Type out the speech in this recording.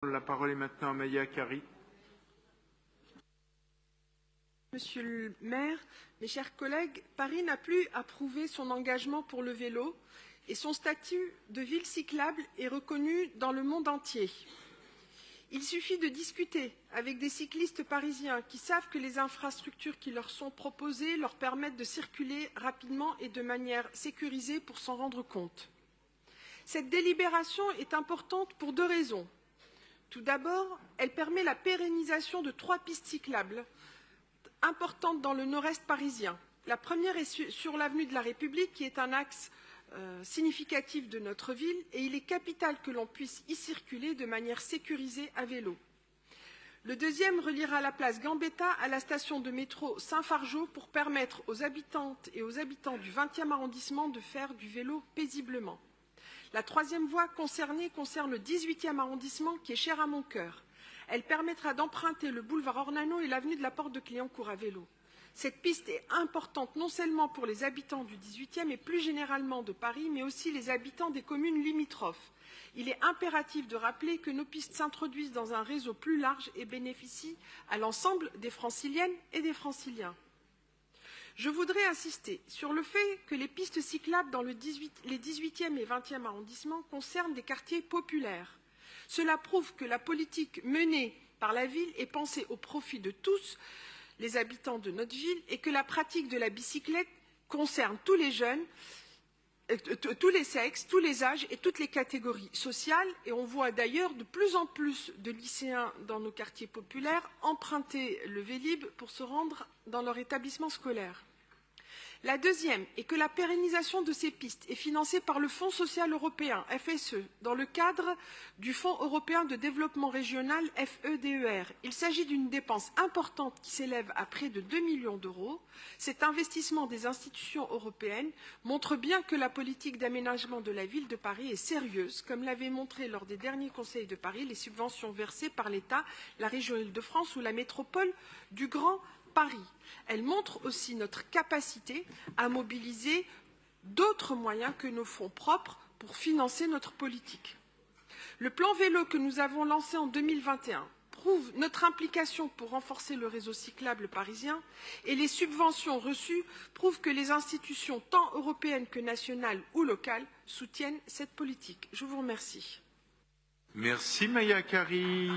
La parole est maintenant à Maya Kari. Monsieur le maire, mes chers collègues, Paris n'a plus à prouver son engagement pour le vélo et son statut de ville cyclable est reconnu dans le monde entier. Il suffit de discuter avec des cyclistes parisiens qui savent que les infrastructures qui leur sont proposées leur permettent de circuler rapidement et de manière sécurisée pour s'en rendre compte. Cette délibération est importante pour deux raisons. Tout d'abord, elle permet la pérennisation de 3 pistes cyclables importantes dans le nord-est parisien. La première est sur l'avenue de la République, qui est un axe significatif de notre ville, et il est capital que l'on puisse y circuler de manière sécurisée à vélo. Le deuxième reliera la place Gambetta à la station de métro Saint-Fargeau pour permettre aux habitantes et aux habitants du 20e arrondissement de faire du vélo paisiblement. La troisième voie concernée concerne le 18e arrondissement qui est cher à mon cœur. Elle permettra d'emprunter le boulevard Ornano et l'avenue de la Porte de Clignancourt à vélo. Cette piste est importante non seulement pour les habitants du 18e et plus généralement de Paris, mais aussi les habitants des communes limitrophes. Il est impératif de rappeler que nos pistes s'introduisent dans un réseau plus large et bénéficient à l'ensemble des Franciliennes et des Franciliens. Je voudrais insister sur le fait que les pistes cyclables dans les 18e et 20e arrondissements concernent des quartiers populaires. Cela prouve que la politique menée par la ville est pensée au profit de tous les habitants de notre ville et que la pratique de la bicyclette concerne tous les jeunes, tous les sexes, tous les âges et toutes les catégories sociales. Et on voit d'ailleurs de plus en plus de lycéens dans nos quartiers populaires emprunter le Vélib pour se rendre dans leur établissement scolaire. La deuxième est que la pérennisation de ces pistes est financée par le Fonds social européen, FSE, dans le cadre du Fonds européen de développement régional, FEDER. Il s'agit d'une dépense importante qui s'élève à près de 2 millions d'euros. Cet investissement des institutions européennes montre bien que la politique d'aménagement de la ville de Paris est sérieuse, comme l'avaient montré lors des derniers conseils de Paris les subventions versées par l'État, la région Île-de-France ou la métropole du Grand Paris. Elle montre aussi notre capacité à mobiliser d'autres moyens que nos fonds propres pour financer notre politique. Le plan vélo que nous avons lancé en 2021 prouve notre implication pour renforcer le réseau cyclable parisien et les subventions reçues prouvent que les institutions tant européennes que nationales ou locales soutiennent cette politique. Je vous remercie. Merci Maya Kari.